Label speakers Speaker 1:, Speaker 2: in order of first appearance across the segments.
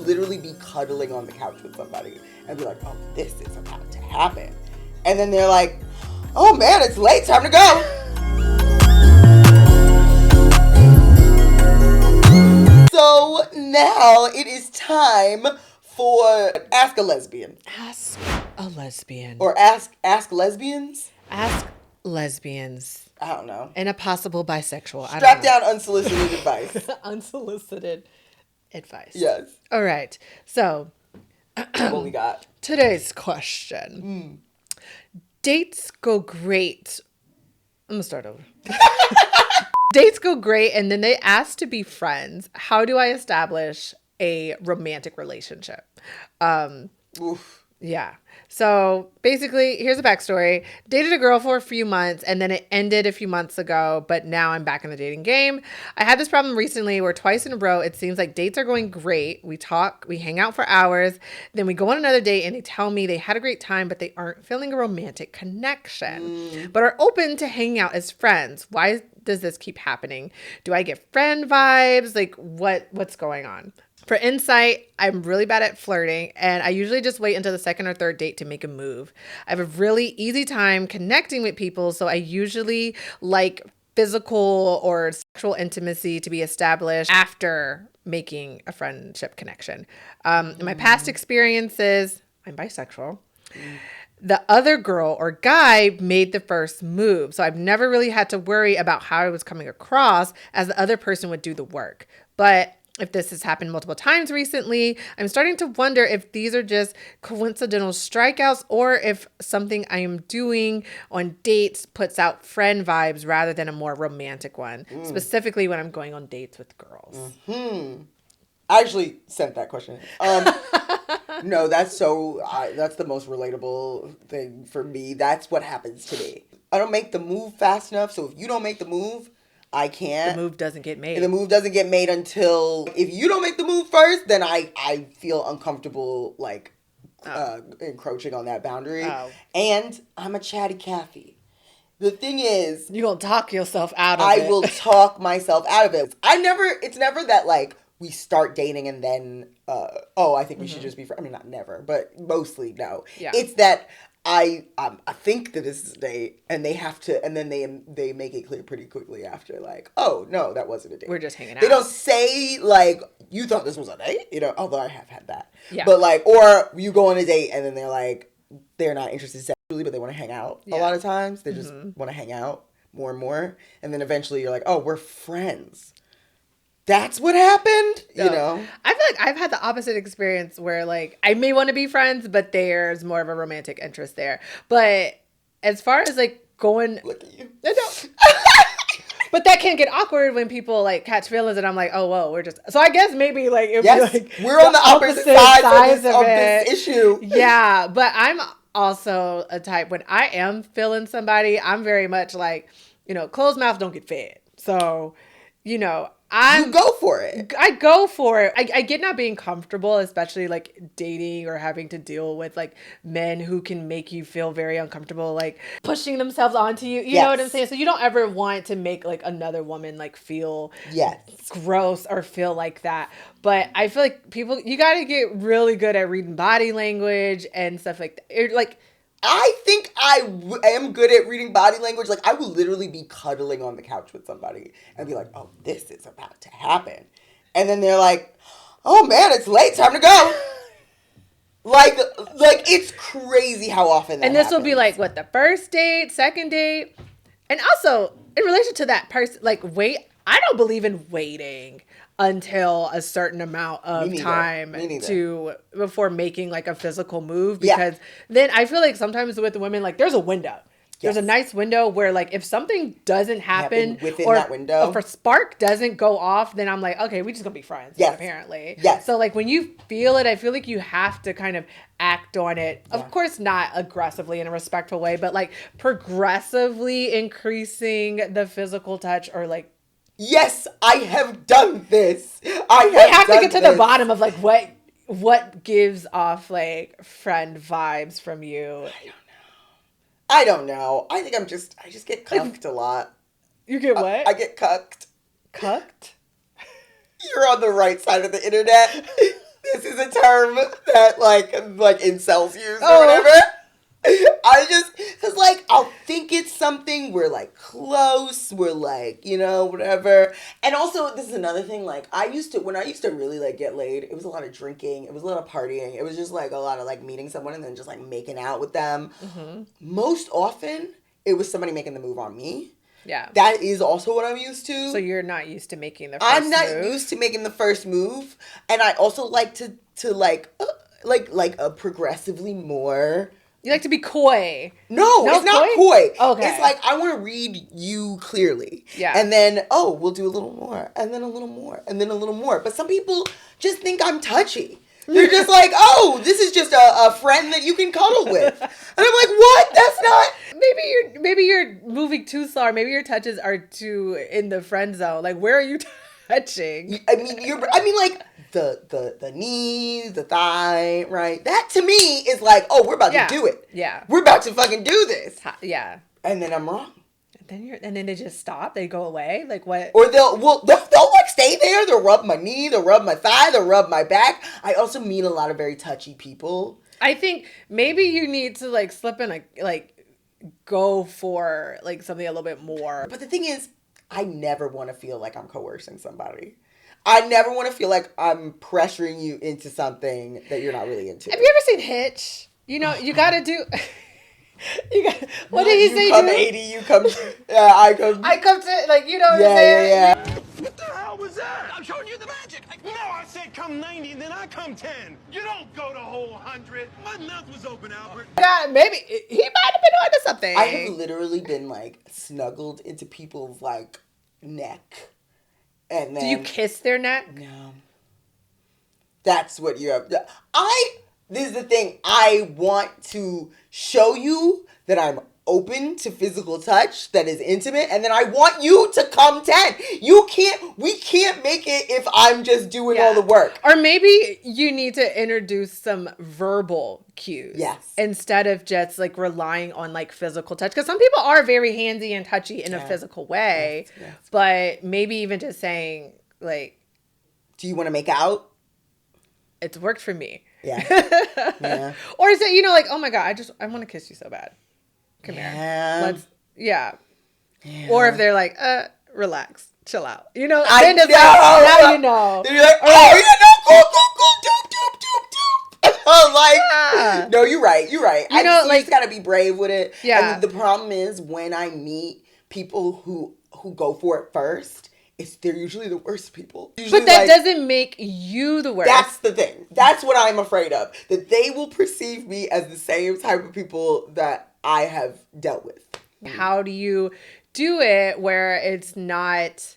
Speaker 1: literally be cuddling on the couch with somebody and be like, oh, this is about to happen. And then they're like, oh man, it's late, time to go. So now it is time for Ask a Lesbian.
Speaker 2: Ask a lesbian.
Speaker 1: Or ask lesbians?
Speaker 2: Ask lesbians.
Speaker 1: I don't know.
Speaker 2: And a possible bisexual.
Speaker 1: StrapDown unsolicited advice.
Speaker 2: Unsolicited advice.
Speaker 1: Yes.
Speaker 2: All right. So,
Speaker 1: what we got?
Speaker 2: Today's question. Dates go great. I'm going to start over. Dates go great, and then they ask to be friends. How do I establish a romantic relationship?
Speaker 1: Oof.
Speaker 2: Yeah. So basically, here's a backstory. Dated a girl for a few months, and then it ended a few months ago, but now I'm back in the dating game. I had this problem recently where twice in a row, it seems like dates are going great. We talk, we hang out for hours, then we go on another date and they tell me they had a great time, but they aren't feeling a romantic connection, but are open to hanging out as friends. Why does this keep happening? Do I get friend vibes? Like what's going on? For insight, I'm really bad at flirting, and I usually just wait until the second or third date to make a move. I have a really easy time connecting with people, so I usually like physical or sexual intimacy to be established after making a friendship connection. In my past experiences, I'm bisexual. The other girl or guy made the first move, so I've never really had to worry about how I was coming across, as the other person would do the work. But if this has happened multiple times recently, I'm starting to wonder if these are just coincidental strikeouts or if something I am doing on dates puts out friend vibes rather than a more romantic one, specifically when I'm going on dates with girls.
Speaker 1: I actually sent that question. No, that's the most relatable thing for me. That's what happens to me. I don't make the move fast enough, so if you don't make the move, I can't.
Speaker 2: The move doesn't get made.
Speaker 1: And the move doesn't get made until, if you don't make the move first, then I feel uncomfortable, like, encroaching on that boundary. Oh. And I'm a chatty Cathy. The thing is,
Speaker 2: you're going to talk yourself out of it.
Speaker 1: I will talk myself out of it. It's never that, like, we start dating and then, I think we should just be friends. I mean, not never, but mostly no. Yeah. It's that I think that this is a date, and they have to, and then they make it clear pretty quickly after, like, oh no, that wasn't a date.
Speaker 2: We're just hanging out.
Speaker 1: They don't say, like, you thought this was a date, although I have had that.
Speaker 2: Yeah.
Speaker 1: But, like, or you go on a date and then they're like, they're not interested sexually, but they want to hang out. Yeah. A lot of times they just want to hang out more and more, and then eventually you're like, oh, we're friends. That's what happened, I feel
Speaker 2: like I've had the opposite experience where, like, I may want to be friends, but there's more of a romantic interest there. But as far as, like, going...
Speaker 1: Look at you.
Speaker 2: I don't. But that can get awkward when people, like, catch feelings and I'm like, oh, whoa, we're just... So I guess maybe, like...
Speaker 1: Yes,
Speaker 2: like
Speaker 1: we're on the opposite sides of this issue.
Speaker 2: Yeah, but I'm also a type, when I am feeling somebody, I'm very much like, closed mouths don't get fed. So, you
Speaker 1: go for it.
Speaker 2: I go for it. I get not being comfortable, especially like dating or having to deal with like men who can make you feel very uncomfortable, like pushing themselves onto you. You know what I'm saying? So you don't ever want to make like another woman like feel gross or feel like that. But I feel like you got to get really good at reading body language and stuff like that. Like,
Speaker 1: I think I am good at reading body language. Like, I will literally be cuddling on the couch with somebody and be like, oh, this is about to happen. And then they're like, oh, man, it's late. Time to go. Like it's crazy how often that
Speaker 2: And this
Speaker 1: happens.
Speaker 2: will be like, what, the first date, second date? And also, in relation to that person, like, I don't believe in waiting until a certain amount of time before making like a physical move, because then I feel like sometimes with women, like, there's a window. There's a nice window where, like, if something doesn't happen
Speaker 1: within that window,
Speaker 2: if a spark doesn't go off, then I'm like, okay, we just gonna be friends. Apparently.
Speaker 1: Yes.
Speaker 2: So like when you feel it, I feel like you have to kind of act on it. Of course, not aggressively in a respectful way, but like progressively increasing the physical touch, or like.
Speaker 1: Yes, I have done this.
Speaker 2: We have to get to the bottom of like what gives off like friend vibes from you.
Speaker 1: I don't know. I think I just get cucked a lot.
Speaker 2: You get what?
Speaker 1: I get cucked.
Speaker 2: Cucked?
Speaker 1: You're on the right side of the internet. this is a term that like incels use or whatever. I just, cause like, I'll think it's something, we're like close, we're like, you know, whatever. And also, this is another thing, like, when I used to really like get laid, it was a lot of drinking, it was a lot of partying, it was just like a lot of like meeting someone and then just like making out with them. Mm-hmm. Most often, it was somebody making the move on me.
Speaker 2: Yeah.
Speaker 1: That is also what I'm used to.
Speaker 2: So you're not used to making the first move?
Speaker 1: I'm not used to making the first move. And I also like to progressively more...
Speaker 2: You like to be coy.
Speaker 1: No, it's not coy.
Speaker 2: Okay.
Speaker 1: It's like, I want to read you clearly.
Speaker 2: Yeah.
Speaker 1: And then, we'll do a little more. And then a little more. And then a little more. But some people just think I'm touchy. They're just like, this is just a friend that you can cuddle with. And I'm like, what? That's not...
Speaker 2: Maybe you're moving too slow. Maybe your touches are too in the friend zone. Like, where are you touching?
Speaker 1: I mean, like... The knee, the thigh, right? That to me is like, we're about to do it.
Speaker 2: Yeah.
Speaker 1: We're about to fucking do this.
Speaker 2: Yeah.
Speaker 1: And then I'm wrong.
Speaker 2: And then they just stop. They go away. Like what?
Speaker 1: Or they'll like stay there. They'll rub my knee. They'll rub my thigh. They'll rub my back. I also meet a lot of very touchy people.
Speaker 2: I think maybe you need to like slip in go for like something a little bit more.
Speaker 1: But the thing is, I never want to feel like I'm coercing somebody. I never want to feel like I'm pressuring you into something that you're not really into.
Speaker 2: Have you ever seen Hitch? You know, you got to do... What did he say?
Speaker 1: You come 80, you come... Yeah, I come...
Speaker 2: I come to... Like, you know what I'm saying?
Speaker 3: Yeah. What the hell was that? I'm showing you the magic. No, I said come 90 and then I come 10. You don't go the whole 100. My mouth was open, Albert.
Speaker 2: Yeah, maybe... He might have been onto something.
Speaker 1: I have literally been, like, snuggled into people's, like, neck. And then,
Speaker 2: do you kiss their neck?
Speaker 1: No. That's what you have. This is the thing. I want to show you that I'm open to physical touch that is intimate. And then I want you to come 10. We can't make it if I'm just doing all the work.
Speaker 2: Or maybe you need to introduce some verbal cues.
Speaker 1: Yes.
Speaker 2: Instead of just like relying on like physical touch. Because some people are very handsy and touchy in a physical way. Yes. But maybe even just saying like,
Speaker 1: do you want to make out?
Speaker 2: It's worked for me.
Speaker 1: Yeah. Yeah.
Speaker 2: Or is it, you know, like, oh my God, I want to kiss you so bad. Come here.
Speaker 1: Let's.
Speaker 2: Yeah. Or if they're like, relax, chill out. You know,
Speaker 1: then
Speaker 2: it's like, now you know.
Speaker 1: They're like, go. Like, no, you're right. You just gotta be brave with it.
Speaker 2: Yeah.
Speaker 1: And the problem is when I meet people who go for it first, they're usually the worst people. Usually,
Speaker 2: but that doesn't make you the worst.
Speaker 1: That's the thing. That's what I'm afraid of. That they will perceive me as the same type of people that I have dealt with.
Speaker 2: How do you do it where it's not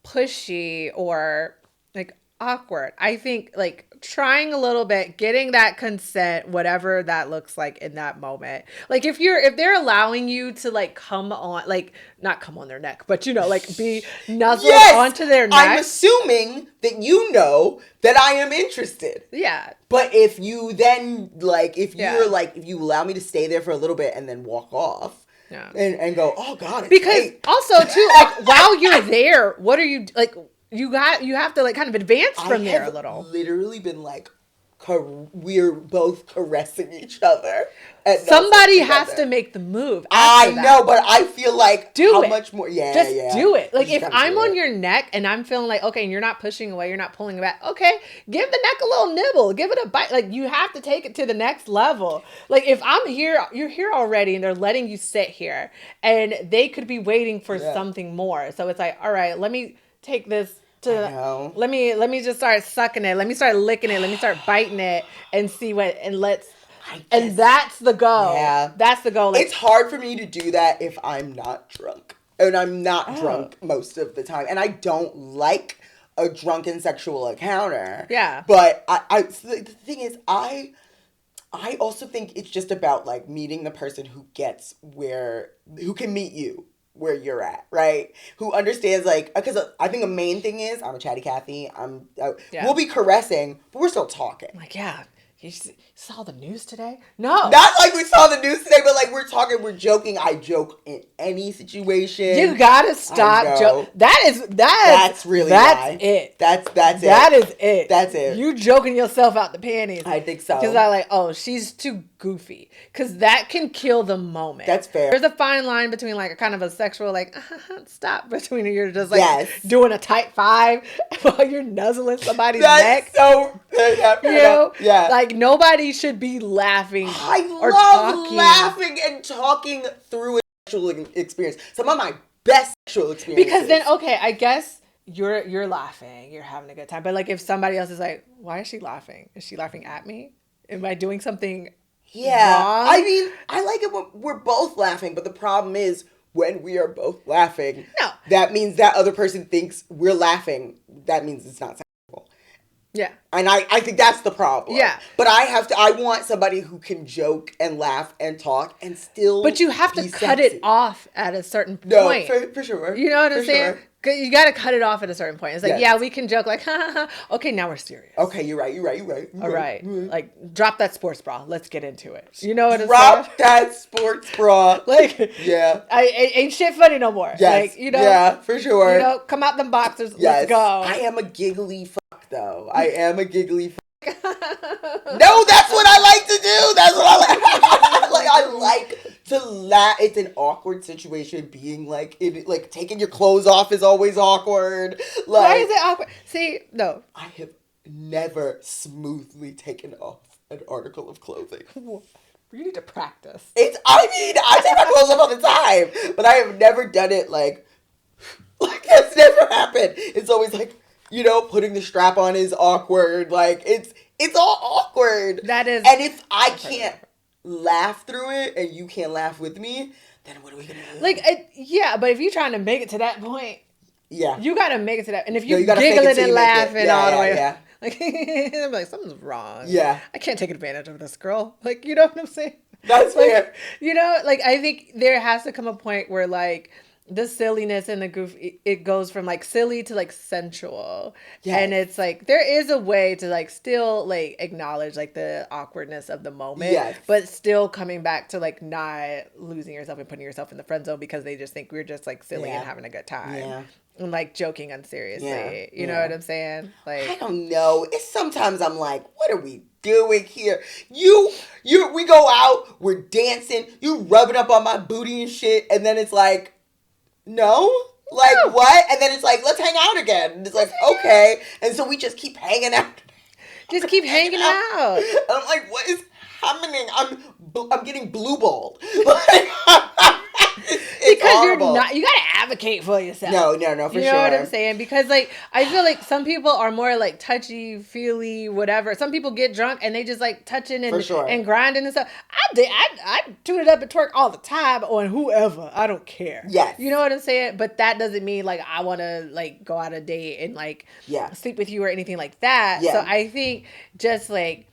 Speaker 2: pushy or like awkward? I think like trying a little bit, getting that consent, whatever that looks like in that moment. Like if they're allowing you to like come on, like not come on their neck, but you know, like be nuzzled onto their neck.
Speaker 1: I'm assuming that you know that I am interested.
Speaker 2: Yeah.
Speaker 1: But if you then if you allow me to stay there for a little bit and then walk off. Yeah. And go, oh God, it's
Speaker 2: because
Speaker 1: great.
Speaker 2: Also too, like while you're there, what are you like? You have to like kind of advance from there a little.
Speaker 1: Literally been like, we're both caressing each other.
Speaker 2: Somebody has to make the move.
Speaker 1: I know, but I feel like much more?
Speaker 2: Just do it. Like if I'm on your neck and I'm feeling like, okay, and you're not pushing away, you're not pulling it back. Okay, give the neck a little nibble, give it a bite. Like you have to take it to the next level. Like if I'm here, you're here already, and they're letting you sit here, and they could be waiting for something more. So it's like, all right, let me take this to let me just start sucking it. Let me start licking it. Let me start biting it and see what and that's the goal. Yeah. That's the goal. Like,
Speaker 1: it's hard for me to do that if I'm not drunk. And I'm not drunk most of the time. And I don't like a drunken sexual encounter.
Speaker 2: Yeah.
Speaker 1: But the thing is, I also think it's just about like meeting the person who can meet you where you're at, right? Who understands, like, because I think the main thing is I'm a chatty Cathy. We'll be caressing, but we're still talking.
Speaker 2: Like, yeah, you saw the news today? No.
Speaker 1: Not like we saw the news today, but like we're joking. I joke in any situation.
Speaker 2: You gotta stop joking. That's
Speaker 1: really
Speaker 2: it.
Speaker 1: That's
Speaker 2: That
Speaker 1: it.
Speaker 2: is it.
Speaker 1: That's it.
Speaker 2: You joking yourself out the panties.
Speaker 1: I think so.
Speaker 2: Because I like, oh, she's too goofy. Because that can kill the moment.
Speaker 1: That's fair.
Speaker 2: There's a fine line between like a kind of a sexual like stop between you're just like doing a tight five while you're nuzzling somebody's neck.
Speaker 1: So
Speaker 2: yeah. Like nobody should be laughing.
Speaker 1: I love laughing and talking through a sexual experience. Some of my best sexual experiences.
Speaker 2: Because then, okay, I guess you're laughing, you're having a good time. But like if somebody else is like, why is she laughing? Is she laughing at me? Am I doing something wrong?
Speaker 1: I mean, I like it when we're both laughing, but the problem is when we are both laughing, that means that other person thinks we're laughing. That means it's not sexual.
Speaker 2: Yeah.
Speaker 1: And I think that's the problem.
Speaker 2: Yeah.
Speaker 1: But I want somebody who can joke and laugh and talk and still
Speaker 2: But you have to cut it off at a certain point.
Speaker 1: No, for sure.
Speaker 2: You know what I'm saying?
Speaker 1: Sure.
Speaker 2: You got to cut it off at a certain point. It's like, yeah, we can joke like, ha, ha, ha. Okay, now we're serious.
Speaker 1: Okay, you're right.
Speaker 2: All right. Like, drop that sports bra. Let's get into it. You know what I'm saying?
Speaker 1: Drop that sports bra.
Speaker 2: Like,
Speaker 1: yeah.
Speaker 2: Ain't shit funny no more.
Speaker 1: Yes.
Speaker 2: Like, you know.
Speaker 1: Yeah, for sure.
Speaker 2: You know, come out them boxers.
Speaker 1: Yes.
Speaker 2: Let's go.
Speaker 1: I am a giggly fuck, though. I am a giggly fuck. No, that's what I like to do. That's what I like. Like, I like to laugh. It's an awkward situation. Being like, taking your clothes off is always awkward. Like,
Speaker 2: why is it awkward? See, no.
Speaker 1: I have never smoothly taken off an article of clothing.
Speaker 2: You need to practice.
Speaker 1: I take my clothes off all the time, but I have never done it like that's never happened. It's always like, you know, putting the strap on is awkward. Like, it's all awkward.
Speaker 2: That is.
Speaker 1: And if I can't laugh through it and you can't laugh with me, then what are we going to do?
Speaker 2: Like, but if you're trying to make it to that point, you got to make it to that. And if you're giggling and laughing all the way, like, I'm like, something's wrong.
Speaker 1: Yeah.
Speaker 2: I can't take advantage of this girl. Like, you know what I'm saying?
Speaker 1: That's fair.
Speaker 2: You know, like, I think there has to come a point where, like, the silliness and the goof, it goes from like silly to like sensual. Yes. And it's like, there is a way to like still like acknowledge like the awkwardness of the moment, but still coming back to like not losing yourself and putting yourself in the friend zone because they just think we're just like silly and having a good time. Yeah. And like joking unseriously. Yeah. You know what I'm saying? Like,
Speaker 1: I don't know. It's sometimes I'm like, what are we doing here? We go out, we're dancing, you rubbing up on my booty and shit, and then it's like, no? Like, what? And then it's like, let's hang out again. And it's like, okay. And so we just keep hanging out.
Speaker 2: Just keep hanging out.
Speaker 1: And I'm like, what is happening? I'm getting blue balled. Like, it's
Speaker 2: because
Speaker 1: horrible.
Speaker 2: you gotta advocate for yourself.
Speaker 1: No, for sure.
Speaker 2: You know what I'm saying? Because like, I feel like some people are more like touchy, feely, whatever. Some people get drunk and they just like touching and grinding and stuff. I tune it up and twerk all the time on whoever. I don't care.
Speaker 1: Yes.
Speaker 2: You know what I'm saying? But that doesn't mean like I want to like go out a date and like sleep with you or anything like that. Yeah. So I think just like,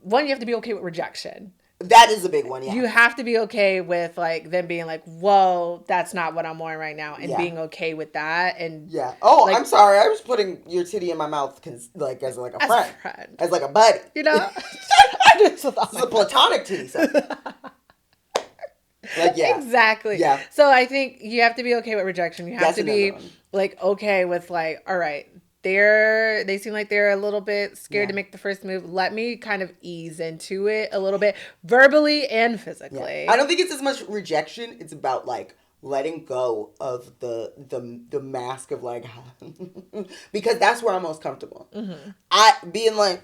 Speaker 2: one, you have to be okay with rejection.
Speaker 1: That is a big one, yeah.
Speaker 2: You have to be okay with like them being like, whoa, that's not what I'm wearing right now, and being okay with that. And
Speaker 1: oh,
Speaker 2: like,
Speaker 1: I'm sorry, I was putting your titty in my mouth as like a friend, as like a buddy,
Speaker 2: you know.
Speaker 1: This is a platonic titty. So. Like,
Speaker 2: exactly.
Speaker 1: Yeah.
Speaker 2: So I think you have to be okay with rejection. You have to be like okay with like, all right, they seem like they're a little bit scared to make the first move. Let me kind of ease into it a little bit, verbally and physically.
Speaker 1: Yeah. I don't think it's as much rejection. It's about like letting go of the mask of like, because that's where I'm most comfortable. Mm-hmm. I being like,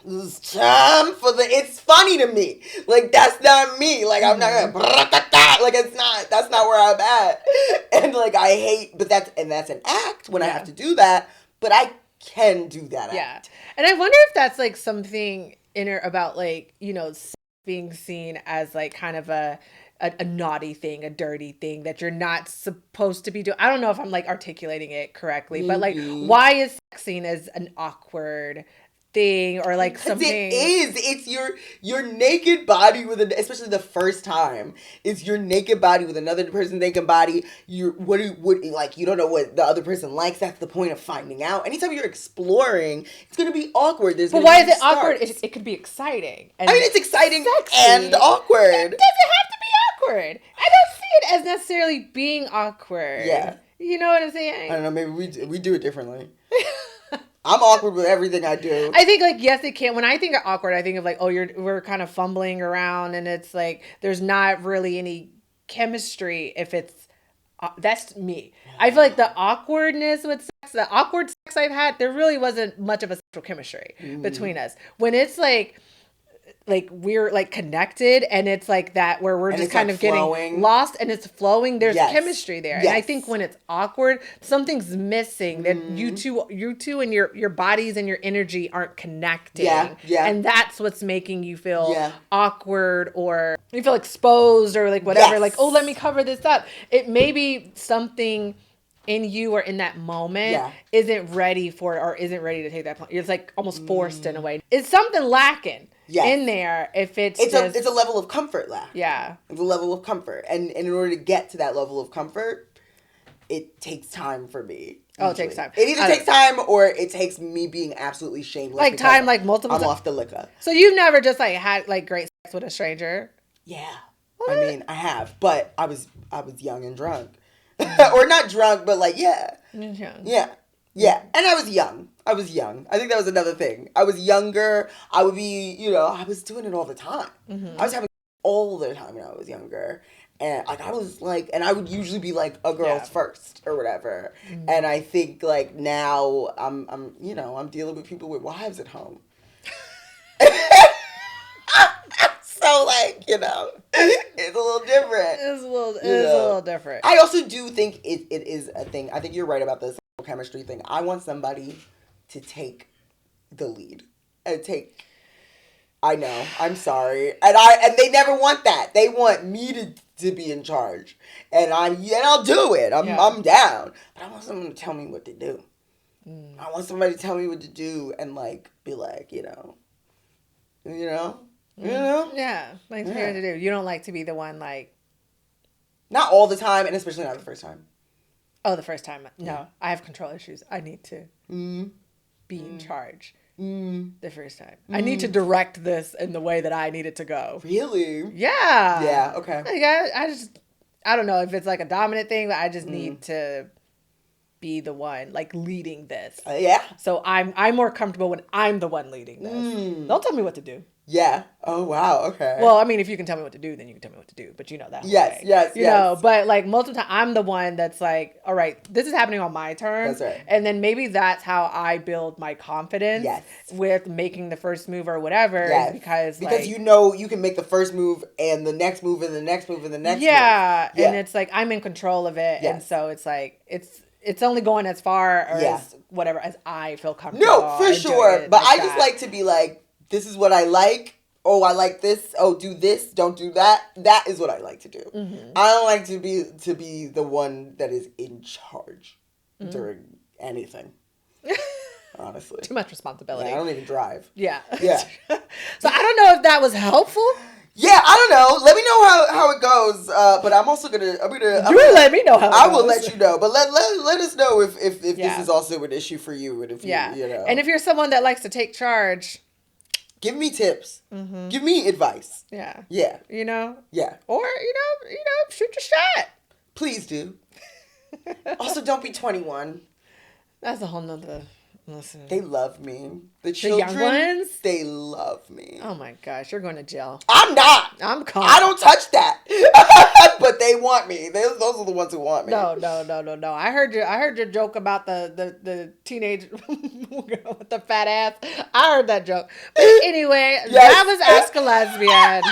Speaker 1: it's time for it's funny to me. Like, that's not me. Like, I'm not gonna, like, that's not where I'm at. And like, I hate, but that's an act when I have to do that, but I can do that act.
Speaker 2: And I wonder if that's like something about like, you know, being seen as like kind of a naughty thing, a dirty thing that you're not supposed to be doing. I don't know if I'm like articulating it correctly, but like, why is sex seen as an awkward thing or like something.
Speaker 1: It is. It's your naked body with especially the first time. It's your naked body with another person's naked body. You you don't know what the other person likes. That's the point of finding out. Anytime you're exploring, it's gonna be awkward.
Speaker 2: But why is it awkward? It could be exciting.
Speaker 1: And it's exciting
Speaker 2: sexy.
Speaker 1: and awkward.
Speaker 2: It doesn't have to be awkward. I don't see it as necessarily being awkward.
Speaker 1: Yeah.
Speaker 2: You know what I'm saying?
Speaker 1: I don't know. Maybe we do it differently. I'm awkward with everything I do.
Speaker 2: I think, like, yes, it can. When I think of awkward, I think of, like, we're kind of fumbling around, and it's, like, there's not really any chemistry if it's, that's me. I feel like the awkwardness with sex, the awkward sex I've had, there really wasn't much of a sexual chemistry between us. When it's, like we're like connected and it's like that where we're just kind of getting lost and it's flowing, there's chemistry there. And I think when it's awkward, something's missing, that you two and your bodies and your energy aren't connecting. And that's what's making you feel awkward, or you feel exposed, or like whatever, like, oh, let me cover this up. It may be something in you or in that moment isn't ready for it, or isn't ready to take that point. It's like almost forced in a way. It's something lacking in there. If it's a
Speaker 1: level of comfort left.
Speaker 2: Yeah.
Speaker 1: It's a level of comfort. And in order to get to that level of comfort, it takes time for me.
Speaker 2: Oh, it takes time.
Speaker 1: It either takes time or it takes me being absolutely shameless.
Speaker 2: Like time, like multiple times.
Speaker 1: I'm off the liquor.
Speaker 2: So you've never just like had like great sex with a stranger?
Speaker 1: Yeah. What? I mean, I have, but I was young and drunk. Or not drunk, but like, yeah. Yeah. And I was young. I think that was another thing. I was younger. I would be, I was doing it all the time. I was having all the time when I was younger. And like, I was like, and I would usually be like a girl's first or whatever. And I think like now I'm dealing with people with wives at home. So, like, it's a little different.
Speaker 2: It's a little different.
Speaker 1: I also do think it is a thing. I think you're right about the sexual chemistry thing. I want somebody to take the lead. I know. I'm sorry. And they never want that. They want me to be in charge. And I'll do it. I'm down. But I want someone to tell me what to do. I want somebody to tell me what to do and, like, be like,
Speaker 2: Yeah, like here to do. You don't like to be the one, like,
Speaker 1: not all the time, and especially not the first time.
Speaker 2: Oh, the first time. No, I have control issues. I need to be in charge the first time. I need to direct this in the way that I need it to go.
Speaker 1: Really?
Speaker 2: Yeah.
Speaker 1: Yeah. Okay.
Speaker 2: Like I don't know if it's like a dominant thing, but I just need to be the one like leading this.
Speaker 1: Yeah.
Speaker 2: So I'm more comfortable when I'm the one leading this. Don't tell me what to do.
Speaker 1: Yeah. Oh, wow. Okay.
Speaker 2: Well, I mean, if you can tell me what to do, then you can tell me what to do. But you know that.
Speaker 1: Yes, yes,
Speaker 2: you know, but like most of the time, I'm the one that's like, all right, this is happening on my terms.
Speaker 1: That's right.
Speaker 2: And then maybe that's how I build my confidence with making the first move or whatever.
Speaker 1: Yes.
Speaker 2: Because
Speaker 1: you can make the first move and the next move and the next move and the next move.
Speaker 2: Yeah. And it's like, I'm in control of it. Yes. And so it's like, it's only going as far or as whatever as I feel comfortable.
Speaker 1: No, for sure. But I just like to be like, this is what I like. Oh, I like this. Oh, do this. Don't do that. That is what I like to do. Mm-hmm. I don't like to be the one that is in charge during anything. Honestly,
Speaker 2: too much responsibility.
Speaker 1: Yeah, I don't even drive.
Speaker 2: Yeah.
Speaker 1: Yeah.
Speaker 2: So I don't know if that was helpful.
Speaker 1: Yeah, I don't know. Let me know how it goes. But I'm also gonna.
Speaker 2: Let me know how.
Speaker 1: I will let you know. But let us know if this is also an issue for you, and if you know.
Speaker 2: And if you're someone that likes to take charge,
Speaker 1: give me tips. Mm-hmm. Give me advice.
Speaker 2: Yeah.
Speaker 1: Yeah.
Speaker 2: You know.
Speaker 1: Yeah.
Speaker 2: Or shoot your shot.
Speaker 1: Please do. Also, don't be 21.
Speaker 2: That's a whole nother. Listen.
Speaker 1: They love me. The children,
Speaker 2: young ones?
Speaker 1: They love me.
Speaker 2: Oh my gosh, you're going to jail.
Speaker 1: I'm not.
Speaker 2: I'm calm.
Speaker 1: I don't touch that. But they want me. Those are the ones who want me.
Speaker 2: No. I heard your joke about the teenage girl with the fat ass. I heard that joke. But anyway, that was Ask a Lesbian.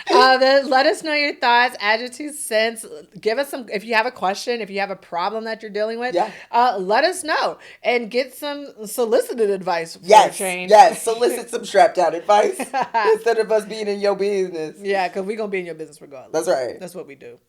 Speaker 2: Let us know your thoughts, add your 2 cents. Give us some, if you have a question, if you have a problem that you're dealing with, let us know and get some solicited advice for a change.
Speaker 1: Yes, solicit some StrapDown advice instead of us being in your business.
Speaker 2: Yeah, because we're going to be in your business regardless.
Speaker 1: That's right.
Speaker 2: That's what we do.